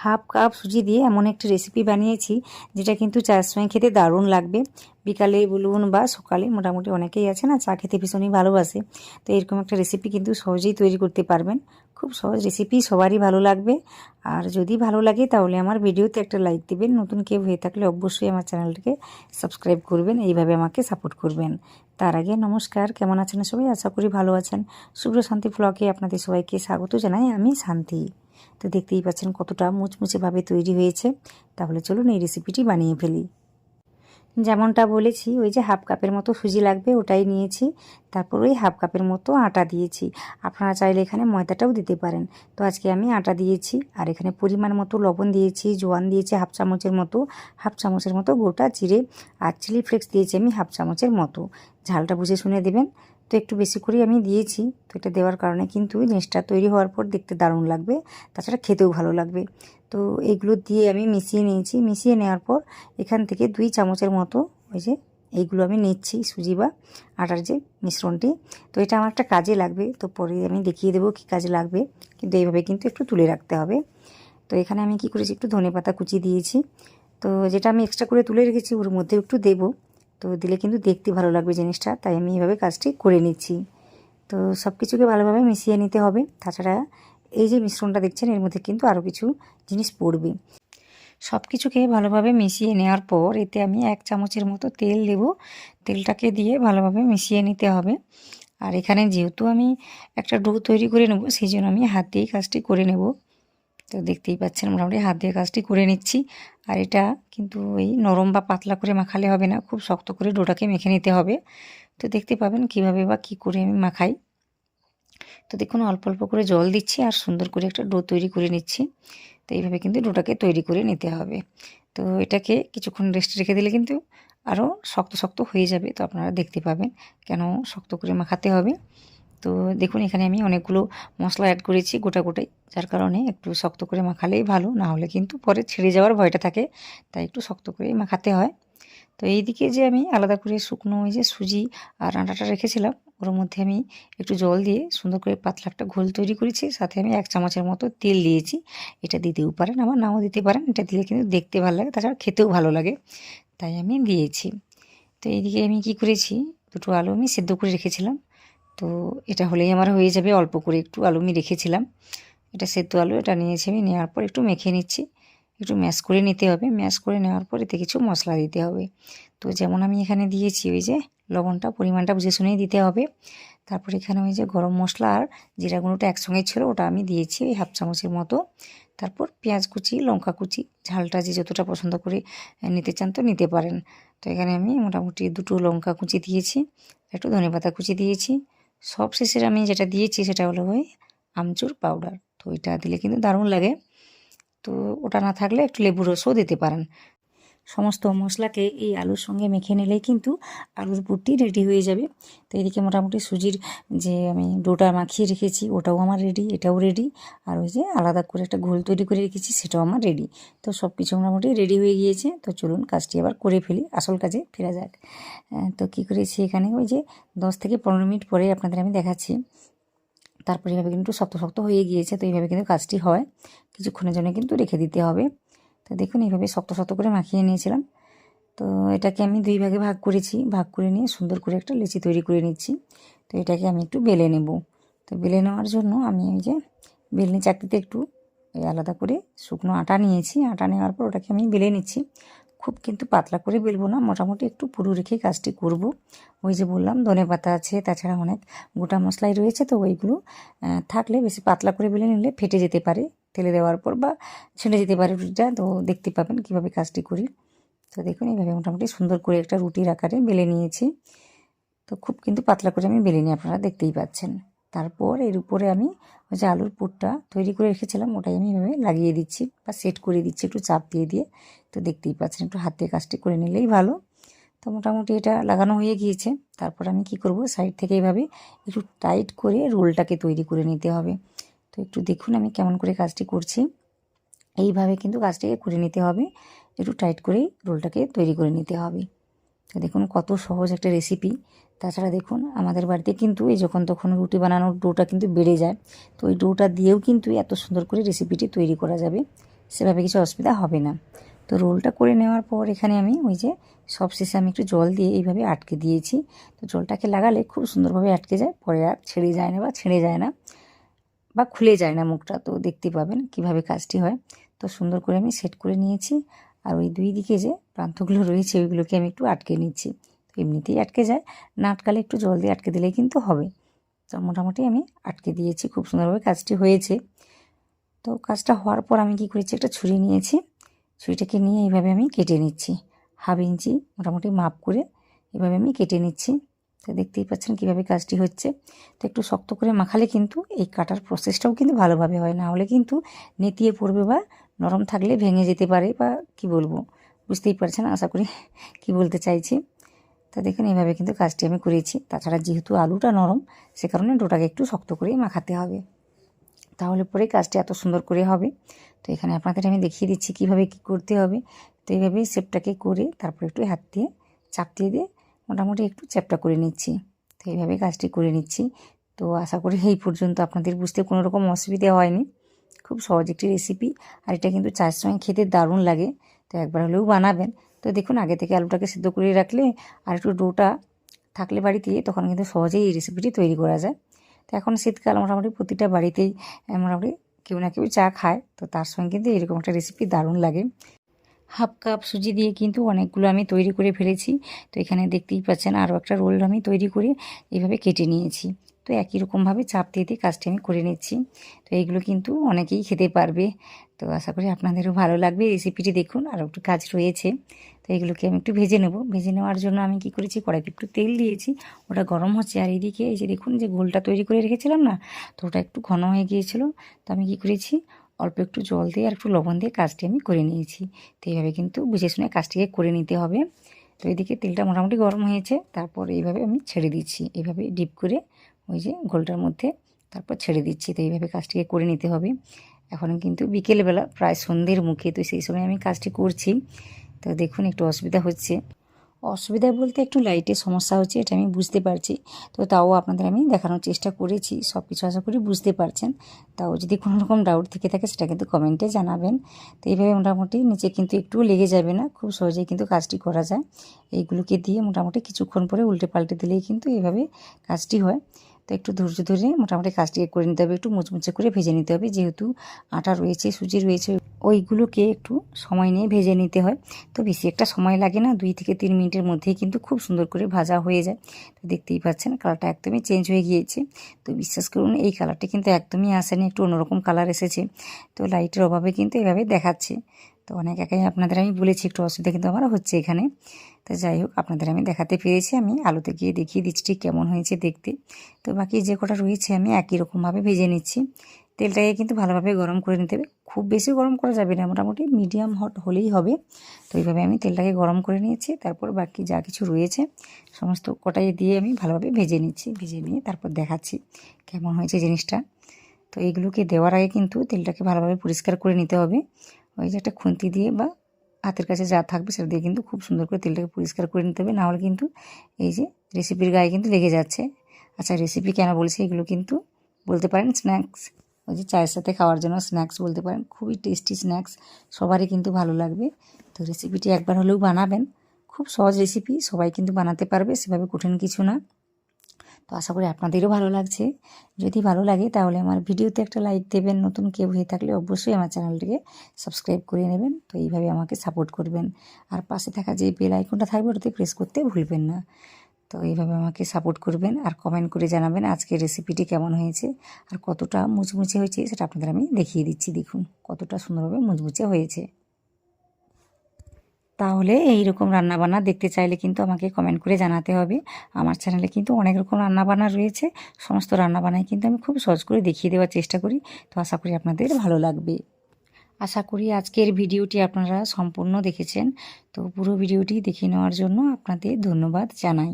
Half cup সুজি দিয়ে এমন একটি রেসিপি বানিয়েছি যেটা কিন্তু চায়ের সঙ্গে খেতে দারুণ লাগবে। বিকালে বলুন বা সকালে মোটামুটি অনেকেই আছে না চা খেতে ভীষণই ভালোবাসে। তো এরকম একটা রেসিপি কিন্তু সহজেই তৈরি করতে পারবেন। খুব সহজ রেসিপি, সবারই ভালো লাগবে। আর যদি ভালো লাগে তাহলে আমার ভিডিওতে একটা লাইক দিবেন। নতুন কেউ হয়ে থাকলে অবশ্যই আমার চ্যানেলটিকে সাবস্ক্রাইব করবেন, এইভাবে আমাকে সাপোর্ট করবেন। তার আগে নমস্কার, কেমন আছেন সবাই? আশা করি ভালো আছেন। শুভ্র শান্তি ব্লগে আপনাদের সবাইকে স্বাগত জানাই, আমি শান্তি। তো দেখতেই পাচ্ছেন কতটা মুচমুচেভাবে তৈরি হয়েছে। তাহলে চলুন এই রেসিপিটি বানিয়ে ফেলি। যেমনটা বলেছি, ওই যে হাফ কাপের মতো সুজি লাগবে, ওটাই নিয়েছি। তারপর ওই হাফ কাপের মতো আটা দিয়েছি। আপনারা চাইলে এখানে ময়দাটাও দিতে পারেন। তো আজকে আমি আটা দিয়েছি। আর এখানে পরিমাণ মতো লবণ দিয়েছি, জোয়ান দিয়েছি হাফ চামচের মতো গোটা জিরে, আর চিলি ফ্লেক্স দিয়েছি আমি হাফ চামচের মতো। ঝালটা বুঝে শুনে দেবেন। তো একটু বেশি করে আমি দিয়েছি। তো এটা দেওয়ার কারণে কিন্তু জিনিসটা তৈরি হওয়ার পর দেখতে দারুণ লাগবে, তাছাড়া খেতেও ভালো লাগবে। তো এইগুলো দিয়ে আমি মিশিয়ে নিয়েছি। মিশিয়ে নেওয়ার পর এখান থেকে 2 চামচের মতো ওই যে এইগুলো আমি নিচ্ছি, সুজি বা আটার যে মিশ্রণটি। তো এটা আমার একটা কাজে লাগবে, তো পরে আমি দেখিয়ে দেবো কী কাজে লাগবে, কিন্তু এইভাবে কিন্তু একটু তুলে রাখতে হবে। তো এখানে আমি কি করেছি, একটু ধনেপাতা কুচি দিয়েছি। তো যেটা আমি এক্সট্রা করে তুলে রেখেছি ওর মধ্যে একটু দেবো। তো দিলে কিন্তু দেখতে ভালো লাগবে জিনিসটা, তাই আমি এইভাবে কাজটি করে নিচ্ছি। তো সব কিছুকে ভালোভাবে মিশিয়ে নিতে হবে। তাছাড়া এই যে মিশ্রণটা দেখছেন এর মধ্যে কিন্তু আরও কিছু জিনিস পড়বে। সব কিছুকে ভালোভাবে মিশিয়ে নেওয়ার পর এতে আমি 1 চামচের মতো তেল দেব। তেলটাকে দিয়ে ভালোভাবে মিশিয়ে নিতে হবে। আর এখানে যেহেতু আমি একটা ডো তৈরি করে নেব, সেই জন্য আমি হাত দিয়েই কাজটি করে নেব। তো দেখতেই পাচ্ছেন মোটামুটি হাত দিয়ে কাজটি করে নিচ্ছি। আর এটা কিন্তু এই নরম বা পাতলা করে মাখালে হবে না, খুব শক্ত করে ডোটাকে মেখে নিতে হবে। তো দেখতে পাবেন কীভাবে বা কী করে আমি মাখাই। তো দেখুন অল্প অল্প করে জল দিচ্ছি আর সুন্দর করে একটা ডো তৈরি করে নিচ্ছি। তো এইভাবে কিন্তু ডোটাকে তৈরি করে নিতে হবে। তো এটাকে কিছুক্ষণ রেস্টে রেখে দিলে কিন্তু আরও শক্ত শক্ত হয়ে যাবে। তো আপনারা দেখতে পাবেন কেন শক্ত করে মাখাতে হবে। তো দেখুন এখানে আমি অনেকগুলো মশলা অ্যাড করেছি গোটাই, যার কারণে একটু শক্ত করে মাখালেই ভালো, না হলে কিন্তু পরে ছেড়ে যাওয়ার ভয়টা থাকে, তাই একটু শক্ত করেই মাখাতে হয়। তো এইদিকে যে আমি আলাদা করে শুকনো ওই যে সুজি আর আটাটা রেখেছিলাম, ওর মধ্যে আমি একটু জল দিয়ে সুন্দর করে পাতলা একটা ঘোল তৈরি করেছি। সাথে আমি 1 চামচের মতো তেল দিয়েছি। এটা দিতেও পারেন, আবার নাও দিতে পারেন। এটা দিলে কিন্তু দেখতে ভালো লাগে, তাছাড়া খেতেও ভালো লাগে, তাই আমি দিয়েছি। তো এইদিকে আমি কি করেছি, 2টো আলু আমি সেদ্ধ করে রেখেছিলাম। তো এটা হলেই আমার হয়ে যাবে। অল্প করে একটু আলু আমি রেখেছিলাম, এটা সেদ্ধ আলু, এটা নিয়েছি আমি। নেওয়ার পর একটু মেখে নিচ্ছি, একটু ম্যাশ করে নিতে হবে। ম্যাশ করে নেওয়ার পর এতে কিছু মশলা দিতে হবে। তো যেমন আমি এখানে দিয়েছি ওই যে লবণটা, পরিমাণটা বুঝে শুনেই দিতে হবে। তারপর এখানে ওই যে গরম মশলা আর জিরা গুঁড়োটা একসঙ্গে ছিল, ওটা আমি দিয়েছি ওই হাফ চামচের মতো। তারপর পেঁয়াজ কুচি, লঙ্কা কুচি, ঝালটা যে যতটা পছন্দ করে নিতে চান তো নিতে পারেন। তো এখানে আমি মোটামুটি 2টো লঙ্কা কুচি দিয়েছি, একটু ধনেপাতা কুচি দিয়েছি। সব শেষের আমি যেটা দিয়েছি সেটা হলো ওই আমচুর পাউডার। তো এটা দিলে কিন্তু দারুণ লাগে। তো ওটা না থাকলে একটু লেবুর রসও দিতে পারেন। সমস্ত মশলাকে এই আলুর সঙ্গে মেখে নিলেই কিন্তু আলুর পুরটি রেডি হয়ে যাবে। তো এদিকে মোটামুটি সুজির যে আমি ডোটা মাখিয়ে রেখেছি ওটাও আমার রেডি, এটাও রেডি। আর ওই যে আলাদা করে একটা ঘোল তৈরি করে রেখেছি সেটাও আমার রেডি। তো সব কিছু মোটামুটি রেডি হয়ে গিয়েছে। তো চলুন কাজটি আবার করে ফেলি, আসল কাজে ফেরা যাক। তো কী করেছি এখানে, ওই যে 10 থেকে 15 মিনিট পরে আপনাদের আমি দেখাচ্ছি। তারপরে এভাবে কিন্তু শক্ত শক্ত হয়ে গিয়েছে। তো এইভাবে কিন্তু কাজটি হয়, কিছুক্ষণের জন্য কিন্তু রেখে দিতে হবে। তো দেখুন এইভাবে শক্ত শক্ত করে মাখিয়ে নিয়েছিলাম। তো এটাকে আমি 2 ভাগে ভাগ করেছি, ভাগ করে নিয়ে সুন্দর করে একটা লেচি তৈরি করে নিচ্ছি। তো এটাকে আমি একটু বেলে নেব। তো বেলে নেওয়ার জন্য আমি ওই যে বেলনি চাকতিতে একটু আলাদা করে শুকনো আটা নিয়েছি। আটা নেওয়ার পর ওটাকে আমি বেলে নিচ্ছি। খুব কিন্তু পাতলা করে বেলবো না, মোটামুটি একটু পুরু রেখে কাজটি করব। ওই যে বললাম ধনেপাতা আছে, তাছাড়া অনেক গোটা মশলাই রয়েছে। তো ওইগুলো থাকলে বেশি পাতলা করে বেলে নিলে ফেটে যেতে পারে তেলে দেওয়ার পর, বা ছেড়ে যেতে পারে রুটিটা। তো দেখতে পাবেন কীভাবে কাজটি করি। তো দেখুন এইভাবে মোটামুটি সুন্দর করে একটা রুটির আকারে বেলে নিয়েছি। তো খুব কিন্তু পাতলা করে আমি বেলে নিই, আপনারা দেখতেই পাচ্ছেন। তারপর এর উপরে আমি ওই যে আলুর পুরটা তৈরি করে রেখেছিলাম ওটাই আমি এভাবে লাগিয়ে দিচ্ছি বা সেট করে দিচ্ছি একটু চাপ দিয়ে দিয়ে। তো দেখতেই পাচ্ছেন, একটু হাত দিয়ে কাজটি করে নিলেই ভালো। তো মোটামুটি এটা লাগানো হয়ে গিয়েছে। তারপর আমি কি করব, সাইড থেকে এইভাবে একটু টাইট করে রোলটাকে তৈরি করে নিতে হবে। তো একটু দেখুন আমি কেমন করে কাজটি করছি। এইভাবে কিন্তু কাজটাকে করে নিতে হবে, একটু টাইট করেই রোলটাকে তৈরি করে নিতে হবে। তো দেখুন কত সহজ একটা রেসিপি। তাছাড়া দেখুন আমাদের বাড়িতে কিন্তু এই যখন তখন রুটি বানানোর ডোটা কিন্তু বেড়ে যায়। তো ওই ডোটা দিয়েও কিন্তু এত সুন্দর করে রেসিপিটি তৈরি করা যাবে। সেভাবে কিছু অসুবিধা হবে না। তো রোলটা করে নেওয়ার পর এখানে আমি ওই যে সবশেষে আমি একটু জল দিয়ে এইভাবে আটকে দিয়েছি। তো জলটাকে লাগালে খুব সুন্দরভাবে আটকে যায়, পরে আর ছেড়ে যায় না বা ছেড়ে যায় না বা খুলে যায় না মুখটা। তো দেখতে পাবেন কিভাবে কাজটি হয়। তো সুন্দর করে আমি সেট করে নিয়েছি। আর ওই দুই দিকে যে প্রান্তগুলো রয়েছে ওইগুলোকে আমি একটু আটকে নিচ্ছি। তো এমনিতেই আটকে যায়, না আটকালে একটু জল দিয়ে আটকে দিলেই কিন্তু হবে। তো মোটামুটি আমি আটকে দিয়েছি, খুব সুন্দরভাবে কাজটি হয়েছে। তো কাজটা হওয়ার পর আমি কী করেছি, একটা ছুরি নিয়েছি, ছুরিটাকে নিয়ে এইভাবে আমি কেটে নিচ্ছি। 1/2 ইঞ্চি মোটামুটি মাপ করে এভাবে আমি কেটে নিচ্ছি। তো দেখতেই পাচ্ছেন কীভাবে কাজটি হচ্ছে। তো একটু শক্ত করে মাখালে কিন্তু এই কাটার প্রসেসটাও কিন্তু ভালোভাবে হয়, না হলে কিন্তু নেতিয়ে পড়বে বা নরম থাকলে ভেঙে যেতে পারে, বা কি বলবো বুঝতেই পারছেন আশা করি কি বলতে চাইছি। তো দেখুন এইভাবে কিন্তু কাজটি আমি করেছি। তাছাড়া যেহেতু আলুটা নরম, সে কারণে ডোটাকে একটু শক্ত করেই মাখাতে হবে, তাহলে পরে কাজটি এত সুন্দর করে হবে। তো এখানে আপনাদের আমি দেখিয়ে দিচ্ছি কিভাবে কি করতে হবে। তো এইভাবেই শেপটাকে করে তারপর একটু হাত দিয়ে চাপ দিয়ে মোটামুটি একটু চ্যাপটা করে নিচ্ছি। তো এইভাবে কাজটি করে নিচ্ছি। তো আশা করি এই পর্যন্ত আপনাদের বুঝতে কোনো রকম অসুবিধা হয়নি। খুব সহজ একটি রেসিপি, আর এটা কিন্তু চায়ের সঙ্গে খেতে দারুণ লাগে। তো একবার হলেও বানাবেন। তো দেখুন আগে থেকে আলুটাকে সিদ্ধ করে রাখলে আর একটু ডোটা থাকলে বাড়িতে, তখন কিন্তু সহজেই এই রেসিপিটি তৈরি করা যায়। তো এখন শীতকাল মোটামুটি প্রতিটা বাড়িতেই মোটামুটি কেউ না কেউ চা খায়। তো তার সঙ্গে কিন্তু এরকম একটা রেসিপি দারুণ লাগে। 1/2 কাপ সুজি দিয়ে কিন্তু অনেকগুলো আমি তৈরি করে ফেলেছি। তো এখানে দেখতেই পাচ্ছেন আরও একটা রোল আমি তৈরি করে এইভাবে কেটে নিয়েছি। তো একই রকমভাবে চাপ দিয়ে কাজটি আমি করে নিচ্ছি। তো এইগুলো কিন্তু অনেকেই খেতে পারবে। তো আশা করি আপনাদেরও ভালো লাগবে। রেসিপিটি দেখুন, আরও একটু কাজ রয়েছে। তো এগুলোকে আমি একটু ভেজে নেব। ভেজে নেওয়ার জন্য আমি কি করেছি, কড়াইতে একটু তেল দিয়েছি, ওটা গরম হচ্ছে। আর এইদিকে এই যে দেখুন যে গোলটা তৈরি করে রেখেছিলাম না, তো ওটা একটু ঘন হয়ে গিয়েছিল। তো আমি কি করেছি, অল্প একটু জল দিয়ে আর একটু লবণ দিয়ে কাজটি আমি করে নিয়েছি। তো এইভাবে কিন্তু বুঝে শুনে কাজটিকে করে নিতে হবে। তো এদিকে তেলটা মোটামুটি গরম হয়েছে, তারপর এইভাবে আমি ছেড়ে দিচ্ছি, এইভাবে ডিপ করে ওই যে গোলটার মধ্যে তারপর ছেড়ে দিচ্ছি। তো এইভাবে কাজটিকে করে নিতে হবে। এখন কিন্তু বিকেলবেলা প্রায় সন্ধ্যের মুখে, তো সেই সময় আমি কাজটি করছি। তো দেখুন একটু অসুবিধা হচ্ছে। অসুবিধা বলতে একটু লাইটের সমস্যা হচ্ছে, এটা আমি বুঝতে পারছি। তো তাও আপনাদের আমি দেখানোর চেষ্টা করেছি, সব কিছু আশা করি বুঝতে পারছেন। তাও যদি কোনো রকম ডাউট থেকে থাকে সেটা কিন্তু কমেন্টে জানাবেন। তো এইভাবে মোটামুটি নিচে কিন্তু একটুও লেগে যাবে না, খুব সহজেই কিন্তু কাজটি করা যায়। এইগুলোকে দিয়ে মোটামুটি কিছুক্ষণ পরে উল্টে পাল্টে দিলেই কিন্তু এইভাবে কাজটি হয়। তো একটু ধৈর্য ধরে মোটামুটি কাজটিকে করে নিতে হবে, একটু মুচমুচে করে ভেজে নিতে হবে। যেহেতু আটা রয়েছে, সুজি রয়েছে, ওইগুলোকে একটু সময় নিয়ে ভেজে নিতে হয়। তো বেশি একটা সময় লাগে না, 2 থেকে 3 মিনিটের মধ্যেই কিন্তু খুব সুন্দর করে ভাজা হয়ে যায়। তো দেখতেই পাচ্ছেন কালারটা একদমই চেঞ্জ হয়ে গিয়েছে। তো বিশ্বাস করুন এই কালারটা কিন্তু একদমই আসেনি, একটু অন্যরকম কালার এসেছে। তো লাইটের অভাবে কিন্তু এভাবে দেখাচ্ছে। তো অনেক একাই আপনাদের আমি বলেছি একটু অসুবিধা কিন্তু আমার হচ্ছে এখানে। তো যাই হোক আপনাদের আমি দেখাতে পেরেছি। আমি আলুতে গিয়ে দেখিয়ে দিচ্ছি ঠিক কেমন হয়েছে দেখতে। তো বাকি যে কটা রয়েছে আমি একই রকমভাবে ভেজে নিচ্ছি। তেলটাকে কিন্তু ভালোভাবে গরম করে নিতে হবে, খুব বেশি গরম করা যাবে না, মোটামুটি মিডিয়াম হট হলেই হবে। তো এইভাবে আমি তেলটাকে গরম করে নিয়েছি। তারপর বাকি যা কিছু রয়েছে সমস্ত কটাই দিয়ে আমি ভালোভাবে ভেজে নিচ্ছি। ভেজে নিয়ে তারপর দেখাচ্ছি কেমন হয়েছে জিনিসটা। তো এইগুলোকে দেওয়ার আগে কিন্তু তেলটাকে ভালোভাবে পরিষ্কার করে নিতে হবে। ওই যে একটা খুন্তি দিয়ে বা হাতের কাছে যা থাকবে সেটা দিয়ে কিন্তু খুব সুন্দর করে তেলটাকে পরিষ্কার করে নিতে হবে, নাহলে কিন্তু এই যে রেসিপির গায়ে কিন্তু লেগে যাচ্ছে। আচ্ছা রেসিপি কেন বলছি, এগুলো কিন্তু বলতে পারেন স্ন্যাক্স, ওই যে চায়ের সাথে খাওয়ার জন্য স্ন্যাক্স বলতে পারেন। খুবই টেস্টি স্ন্যাক্স, সবারই কিন্তু ভালো লাগবে। তো রেসিপিটি একবার হলেও বানাবেন, খুব সহজ রেসিপি, সবাই কিন্তু বানাতে পারবে, সেভাবে কঠিন কিছু না। তো আশা করি আপনাদেরও ভালো লাগছে। যদি ভালো লাগে তাহলে আমার ভিডিওতে একটা লাইক দেবেন, নতুন কেউ হয়ে থাকলে অবশ্যই আমার চ্যানেলটিকে সাবস্ক্রাইব করে নেবেন। তো এইভাবে আমাকে সাপোর্ট করবেন। আর পাশে থাকা যে বেল আইকনটা থাকবে ওটাতে প্রেস করতে ভুলবেন না। তো এইভাবে আমাকে সাপোর্ট করবেন আর কমেন্ট করে জানাবেন আজকের রেসিপিটি কেমন হয়েছে আর কতটা মুচমুচে হয়েছে সেটা আপনাদের আমি দেখিয়ে দিচ্ছি। দেখুন কতটা সুন্দরভাবে মুচমুচে হয়েছে। তাহলে এই রকম রান্নাবান্না দেখতে চাইলে কিন্তু আমাকে কমেন্ট করে জানাতে হবে। আমার চ্যানেলে কিন্তু অনেক রকম রান্নাবান্না রয়েছে, সমস্ত রান্নাবান্নাই কিন্তু আমি খুব সহজ করে দেখিয়ে দেওয়ার চেষ্টা করি। তো আশা করি আপনাদের ভালো লাগবে। আশা করি আজকের ভিডিওটি আপনারা সম্পূর্ণ দেখেছেন। তো পুরো ভিডিওটি দেখে নেওয়ার জন্য আপনাদের ধন্যবাদ জানাই।